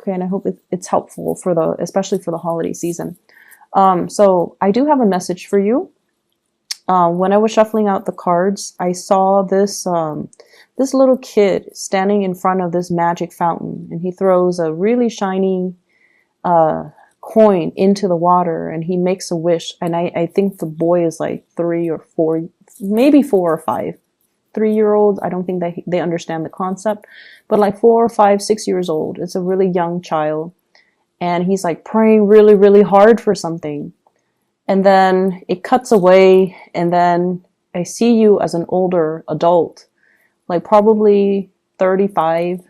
Okay, and I hope it's helpful for especially for the holiday season. So I do have a message for you. When I was shuffling out the cards, I saw this little kid standing in front of this magic fountain, and he throws a really shiny coin into the water, and he makes a wish. And I think the boy is like 3 or 4, maybe 4 or 5. 3-year olds, I don't think they understand the concept, but like 4 or 5, 6 years old. It's a really young child, and he's like praying really, really hard for something. And then it cuts away, and then I see you as an older adult, like probably 35.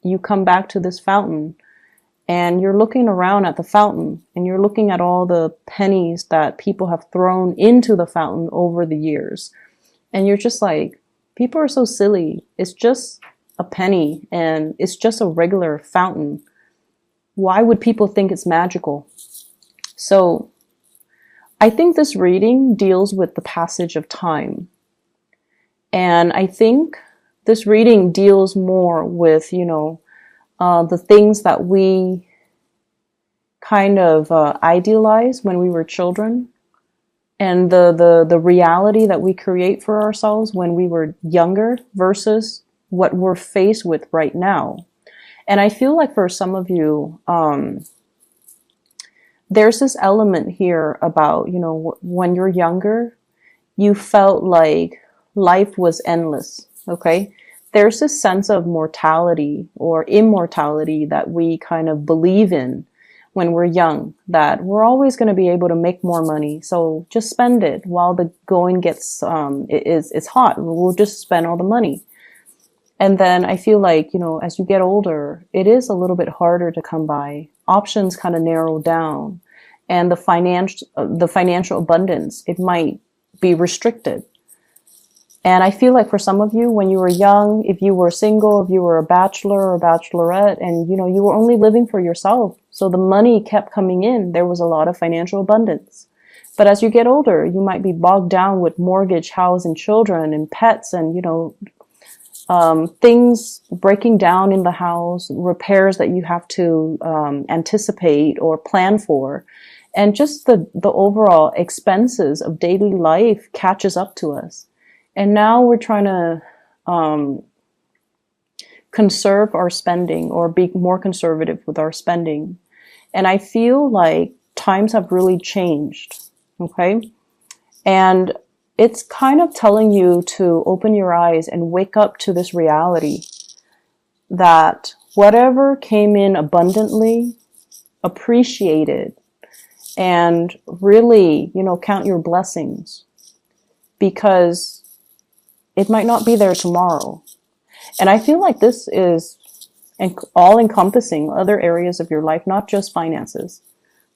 You come back to this fountain, and you're looking around at the fountain, and you're looking at all the pennies that people have thrown into the fountain over the years. And you're just like, people are so silly. It's just a penny, and it's just a regular fountain. Why would people think it's magical? So I think this reading deals with the passage of time. And I think this reading deals more with, the things that we kind of idealize when we were children, and the reality that we create for ourselves when we were younger versus what we're faced with right now. And I feel like for some of you, there's this element here about, when you're younger, you felt like life was endless, okay? There's this sense of mortality or immortality that we kind of believe in when we're young, that we're always going to be able to make more money. So just spend it while the going gets, it's hot. We'll just spend all the money. And then I feel like, as you get older, it is a little bit harder to come by. Options kind of narrow down, and the financial abundance, it might be restricted. And I feel like for some of you, when you were young, if you were single, if you were a bachelor or bachelorette, and you were only living for yourself, so the money kept coming in, there was a lot of financial abundance. But as you get older, you might be bogged down with mortgage, house, and children, and pets, and things breaking down in the house, repairs that you have to anticipate or plan for, and just the overall expenses of daily life catches up to us. And now we're trying to conserve our spending, or be more conservative with our spending. And I feel like times have really changed, okay? And it's kind of telling you to open your eyes and wake up to this reality that whatever came in abundantly, appreciate it, and really, count your blessings, because it might not be there tomorrow. And I feel like this is all encompassing other areas of your life, not just finances.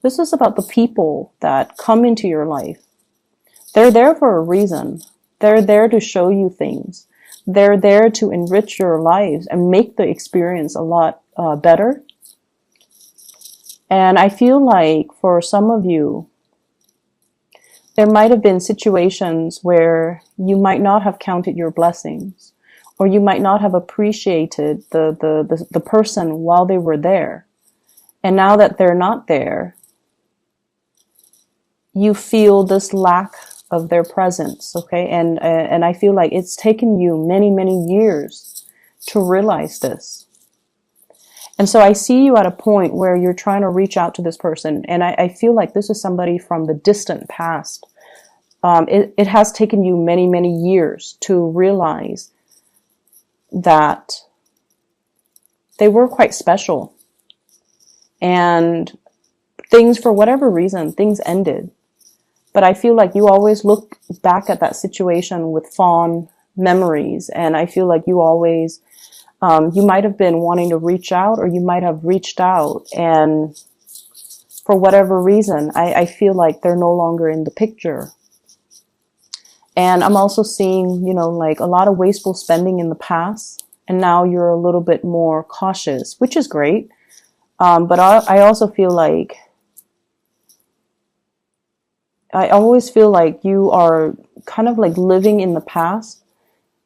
This is about the people that come into your life. They're there for a reason. They're there to show you things. They're there to enrich your lives and make the experience a lot better. And I feel like for some of you, there might have been situations where you might not have counted your blessings, or you might not have appreciated the person while they were there. And now that they're not there, you feel this lack of their presence, okay? And I feel like it's taken you many, many years to realize this. And so I see you at a point where you're trying to reach out to this person. And I feel like this is somebody from the distant past. It has taken you many, many years to realize that they were quite special. And things, for whatever reason, things ended. But I feel like you always look back at that situation with fond memories. And I feel like you always, you might have been wanting to reach out, or you might have reached out. And for whatever reason, I feel like they're no longer in the picture. And I'm also seeing, like a lot of wasteful spending in the past. And now you're a little bit more cautious, which is great. But I also feel like, I always feel like you are kind of like living in the past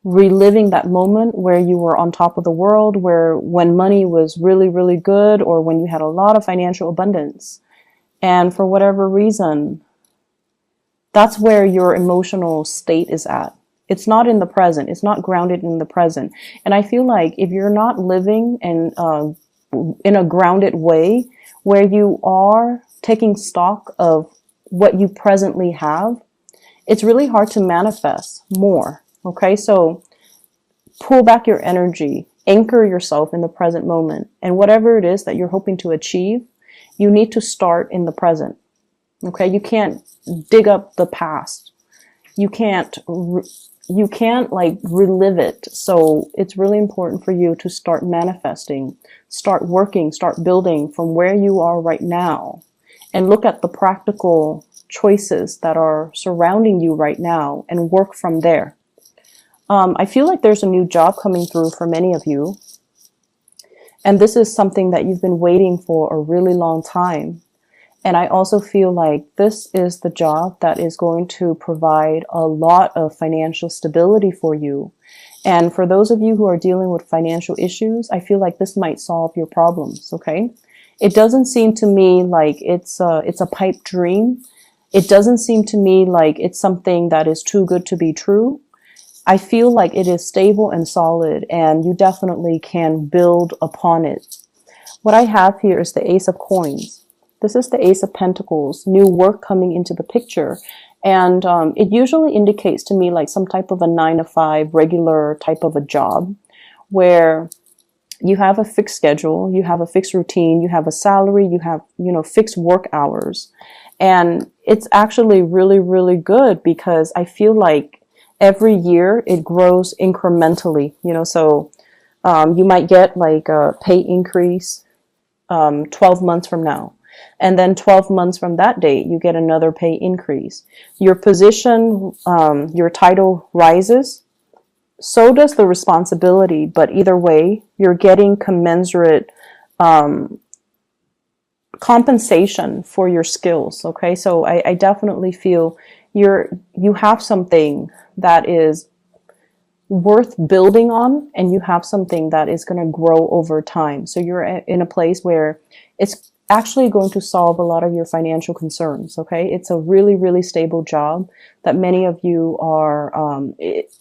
reliving that moment where you were on top of the world, where when money was really, really good, or when you had a lot of financial abundance. And for whatever reason, that's where your emotional state is at. It's not in the present. It's not grounded in the present. And I feel like if you're not living in a grounded way where you are taking stock of what you presently have, it's really hard to manifest more. Okay, so pull back your energy, anchor yourself in the present moment, and whatever it is that you're hoping to achieve, you need to start in the present. Okay, you can't dig up the past. You can't like relive it. So it's really important for you to start manifesting, start working, start building from where you are right now, and look at the practical choices that are surrounding you right now and work from there. I feel like there's a new job coming through for many of you. And this is something that you've been waiting for a really long time. And I also feel like this is the job that is going to provide a lot of financial stability for you. And for those of you who are dealing with financial issues, I feel like this might solve your problems, okay? It doesn't seem to me like it's a pipe dream. It doesn't seem to me like it's something that is too good to be true. I feel like it is stable and solid, and you definitely can build upon it. What I have here is the Ace of Coins. This is the Ace of Pentacles, new work coming into the picture. And it usually indicates to me like some type of a 9-to-5 regular type of a job where you have a fixed schedule, you have a fixed routine, you have a salary, you have, fixed work hours. And it's actually really, really good because I feel like every year it grows incrementally, so you might get like a pay increase 12 months from now. And then 12 months from that date, you get another pay increase. Your position, your title rises. So does the responsibility. But either way, you're getting commensurate compensation for your skills. Okay, so I definitely feel you have something that is worth building on, and you have something that is going to grow over time. So you're in a place where it's actually going to solve a lot of your financial concerns. Okay, it's a really, really stable job that many of you are.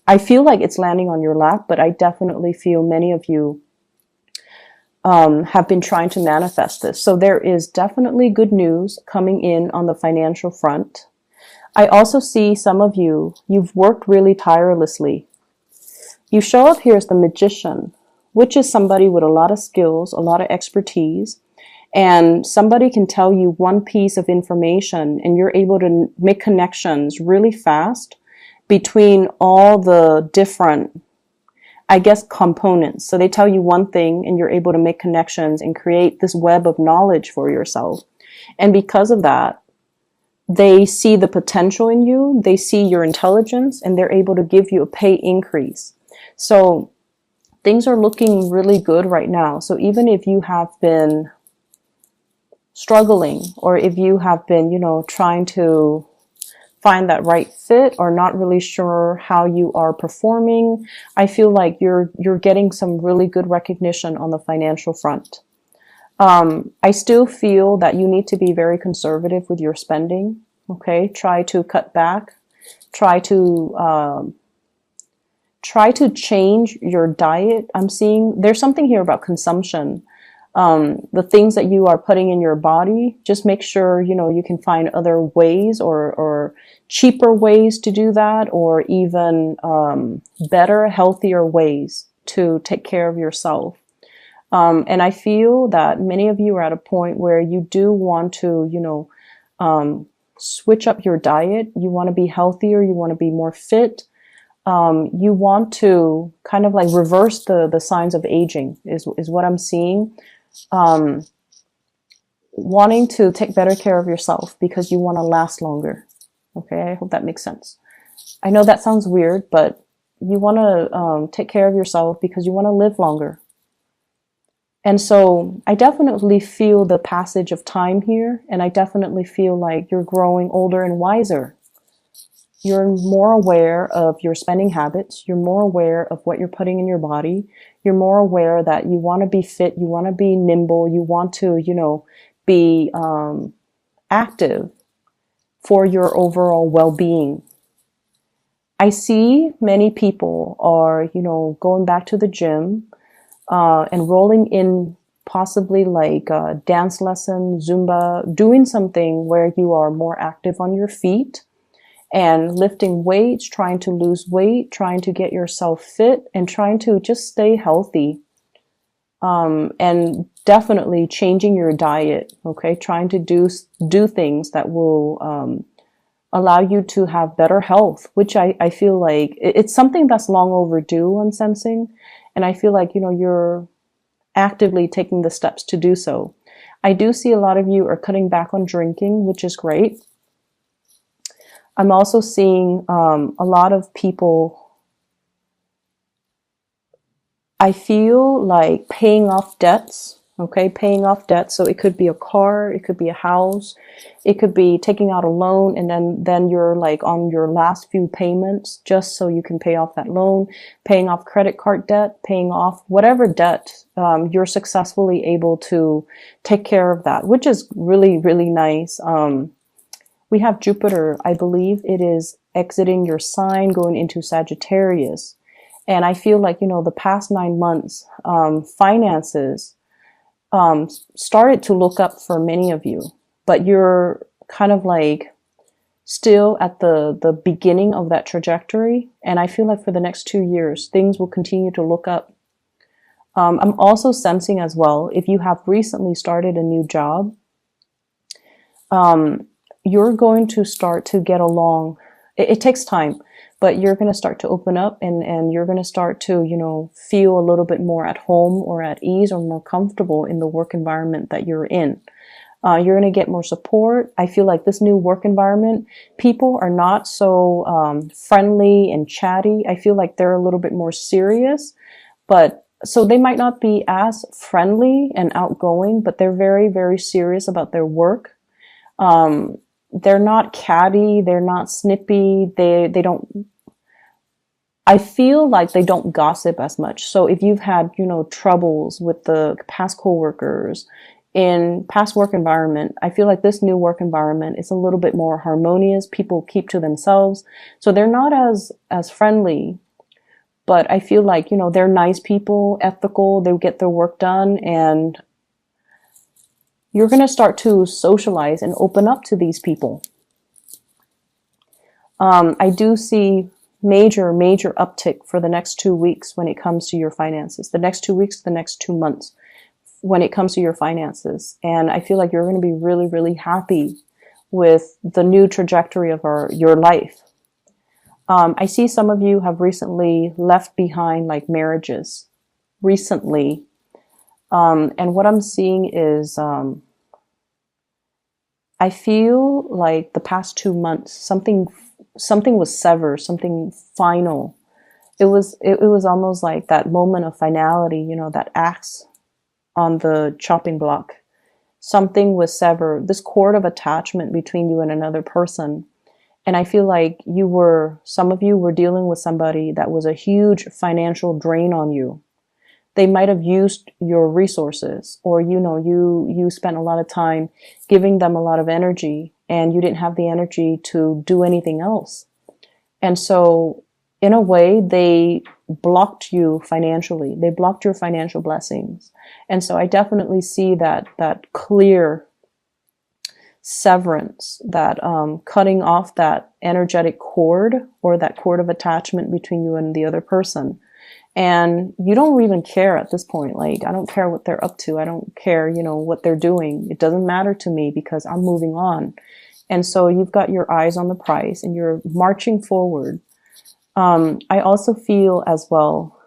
I feel like it's landing on your lap, but I definitely feel many of you have been trying to manifest this. So there is definitely good news coming in on the financial front. I also see some of you've worked really tirelessly. You show up here as the Magician, which is somebody with a lot of skills, a lot of expertise, and somebody can tell you one piece of information and you're able to make connections really fast between all the different, components. So they tell you one thing and you're able to make connections and create this web of knowledge for yourself. And because of that, they see the potential in you, they see your intelligence, and they're able to give you a pay increase. So things are looking really good right now. So even if you have been struggling, or if you have been, trying to find that right fit or not really sure how you are performing, I feel like you're getting some really good recognition on the financial front. I still feel that you need to be very conservative with your spending. Okay, try to cut back, try to change your diet. I'm seeing there's something here about consumption. The things that you are putting in your body, just make sure, you can find other ways or cheaper ways to do that, or even better, healthier ways to take care of yourself. And I feel that many of you are at a point where you do want to, switch up your diet. You want to be healthier. You want to be more fit. You want to kind of like reverse the signs of aging is what I'm seeing. Wanting to take better care of yourself because you want to last longer. Okay, I hope that makes sense. I know that sounds weird, but you want to take care of yourself because you want to live longer. And so I definitely feel the passage of time here, and I definitely feel like you're growing older and wiser. You're more aware of your spending habits. You're more aware of what you're putting in your body. You're more aware that you want to be fit. You want to be nimble. You want to, be active for your overall well-being. I see many people are, going back to the gym, enrolling in possibly like dance lesson, Zumba, doing something where you are more active on your feet and lifting weights, trying to lose weight, trying to get yourself fit, and trying to just stay healthy. And definitely changing your diet, okay? Trying to do things that will allow you to have better health, which I feel like it's something that's long overdue on sensing. And I feel like, you're actively taking the steps to do so. I do see a lot of you are cutting back on drinking, which is great. I'm also seeing a lot of people, I feel like paying off debts, okay? Paying off debts. So it could be a car, it could be a house, it could be taking out a loan, and then you're like on your last few payments just so you can pay off that loan, paying off credit card debt, paying off whatever debt, you're successfully able to take care of that, which is really, really nice. We have Jupiter, I believe it is exiting your sign, going into Sagittarius. And I feel like, the past 9 months, finances started to look up for many of you, but you're kind of like still at the beginning of that trajectory. And I feel like for the next 2 years, things will continue to look up. I'm also sensing as well, if you have recently started a new job, you're going to start to get along. It takes time, but you're going to start to open up and you're going to start to, feel a little bit more at home or at ease or more comfortable in the work environment that you're in. You're going to get more support. I feel like this new work environment, people are not so friendly and chatty. I feel like they're a little bit more serious, but so they might not be as friendly and outgoing, but they're very, very serious about their work. They're not catty. They're not snippy. They don't, I feel like they don't gossip as much. So if you've had, troubles with the past coworkers in past work environment, I feel like this new work environment is a little bit more harmonious. People keep to themselves. So they're not as friendly, but I feel like, they're nice people, ethical, they get their work done, and you're going to start to socialize and open up to these people. I do see major uptick for the next 2 weeks when it comes to your finances. The next 2 weeks, the next 2 months when it comes to your finances. And I feel like you're going to be really, really happy with the new trajectory of your life. I see some of you have recently left behind like marriages recently. And what I'm seeing is, I feel like the past 2 months, something was severed, something final. It was almost like that moment of finality, that axe on the chopping block. Something was severed, this cord of attachment between you and another person. And I feel like some of you were dealing with somebody that was a huge financial drain on you. They might have used your resources, or, you spent a lot of time giving them a lot of energy and you didn't have the energy to do anything else. And so in a way, they blocked you financially. They blocked your financial blessings. And so I definitely see that clear severance, that cutting off that energetic cord or that cord of attachment between you and the other person. And you don't even care at this point. Like, I don't care what they're up to. I don't care, what they're doing. It doesn't matter to me because I'm moving on. And so you've got your eyes on the prize and you're marching forward. I also feel as well,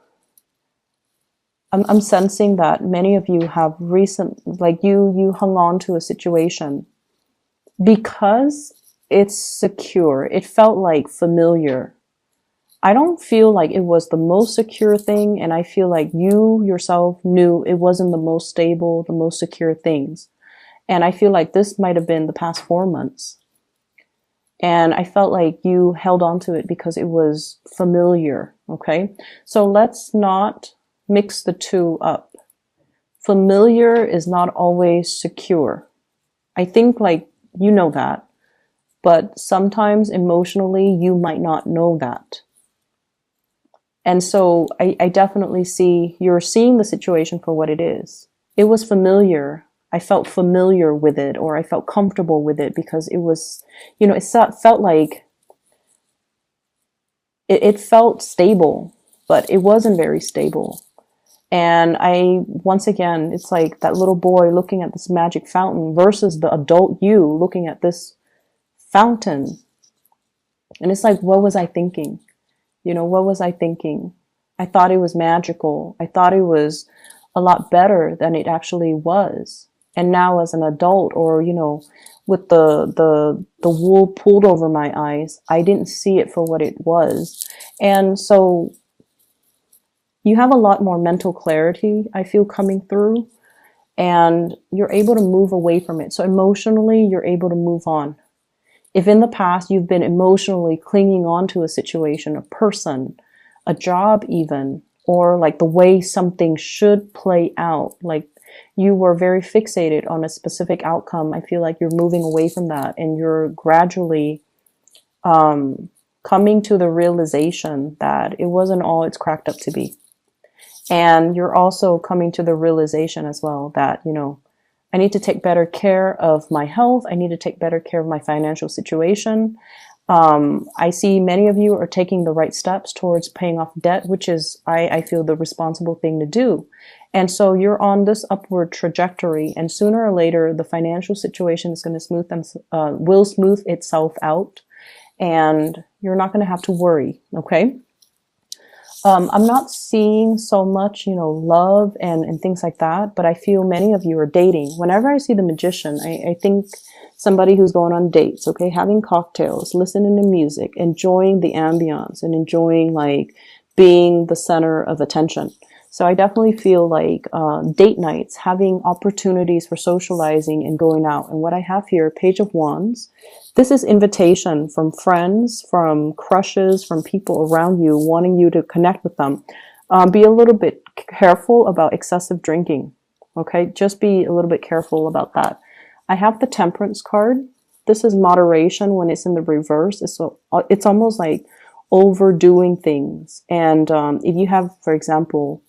I'm sensing that many of you have you hung on to a situation because it's secure. It felt like familiar. I don't feel like it was the most secure thing, and I feel like you yourself knew it wasn't the most stable, the most secure things. And I feel like this might have been the past 4 months. And I felt like you held on to it because it was familiar. Okay. So let's not mix the two up. Familiar is not always secure. I think like you know that, but sometimes emotionally you might not know that. And so I definitely see you're seeing the situation for what it is. It was familiar. I felt familiar with it, or I felt comfortable with it because it was, it felt like it felt stable, but it wasn't very stable. And once again, it's like that little boy looking at this magic fountain versus the adult you looking at this fountain. And it's like, what was I thinking? What was I thinking? I thought it was magical. I thought it was a lot better than it actually was. And now as an adult, or, with the wool pulled over my eyes, I didn't see it for what it was. And so you have a lot more mental clarity, I feel, coming through, and you're able to move away from it. So emotionally, you're able to move on. If in the past you've been emotionally clinging on to a situation, a person, a job even, or like the way something should play out, like you were very fixated on a specific outcome, I feel like you're moving away from that, and you're gradually coming to the realization that it wasn't all it's cracked up to be. And you're also coming to the realization as well that, I need to take better care of my health. I need to take better care of my financial situation. I see many of you are taking the right steps towards paying off debt, which is, I feel, the responsible thing to do. And so you're on this upward trajectory, and sooner or later, the financial situation is going to will smooth itself out, and you're not going to have to worry. Okay. I'm not seeing so much, love and things like that, but I feel many of you are dating. Whenever I see the Magician, I think somebody who's going on dates, okay, having cocktails, listening to music, enjoying the ambiance, and enjoying like being the center of attention. So I definitely feel like date nights, having opportunities for socializing and going out. And what I have here, Page of Wands, this is invitation from friends, from crushes, from people around you, wanting you to connect with them. Be a little bit careful about excessive drinking. Okay, just be a little bit careful about that. I have the Temperance card. This is moderation when it's in the reverse. It's almost like overdoing things. And if you have, for example,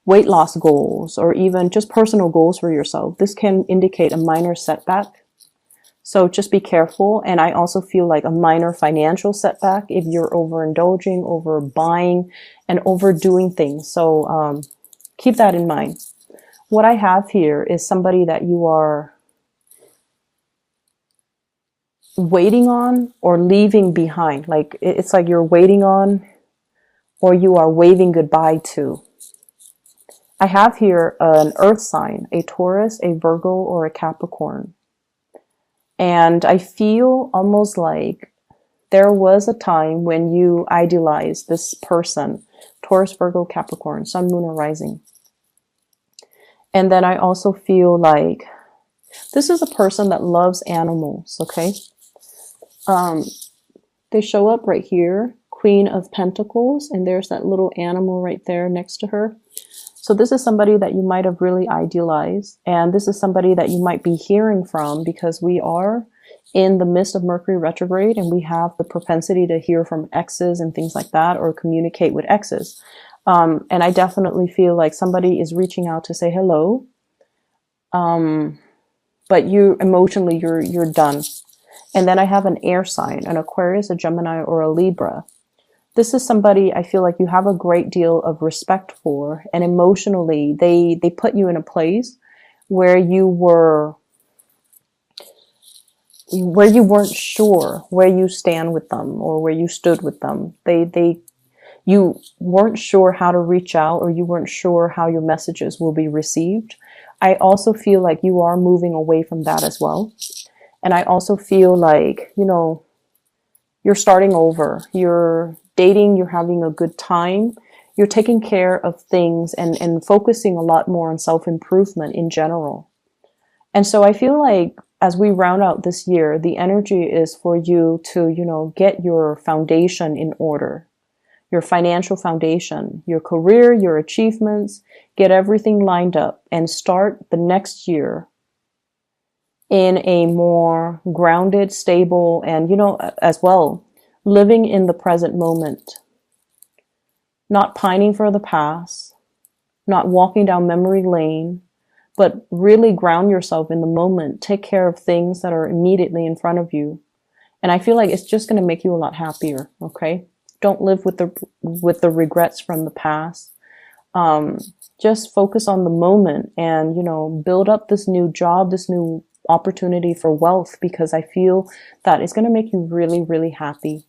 weight loss goals, or even just personal goals for yourself, this can indicate a minor setback. So just be careful. And I also feel like a minor financial setback if you're overindulging, overbuying, and overdoing things. So keep that in mind. What I have here is somebody that you are waiting on or leaving behind. Like it's like you're waiting on, or you are waving goodbye to. I have here an earth sign, a Taurus, a Virgo, or a Capricorn. And I feel almost like there was a time when you idealized this person, Taurus, Virgo, Capricorn, Sun, Moon, or Rising. And then I also feel like this is a person that loves animals, okay? They show up right here, Queen of Pentacles, and there's that little animal right there next to her. So this is somebody that you might have really idealized, and this is somebody that you might be hearing from, because we are in the midst of Mercury retrograde, and we have the propensity to hear from exes and things like that, or communicate with exes. And I definitely feel like somebody is reaching out to say hello, but you emotionally, you're done. And then I have an air sign, an Aquarius, a Gemini, or a Libra. This is somebody I feel like you have a great deal of respect for, and emotionally they put you in a place where you weren't sure where you stand with them, or where you stood with them. You weren't sure how to reach out, or you weren't sure how your messages will be received. I also feel like you are moving away from that as well. And I also feel like, you're starting over. You're dating, you're having a good time, you're taking care of things and focusing a lot more on self-improvement in general. And so I feel like as we round out this year, the energy is for you to, you know, get your foundation in order, your financial foundation, your career, your achievements, get everything lined up and start the next year in a more grounded, stable, and, you know, as well, living in the present moment, not pining for the past, not walking down memory lane, but really ground yourself in the moment. Take care of things that are immediately in front of you. And I feel like it's just going to make you a lot happier. Okay. Don't live with the regrets from the past. Just focus on the moment and, you know, build up this new job, this new opportunity for wealth, because I feel that it's going to make you really, really happy.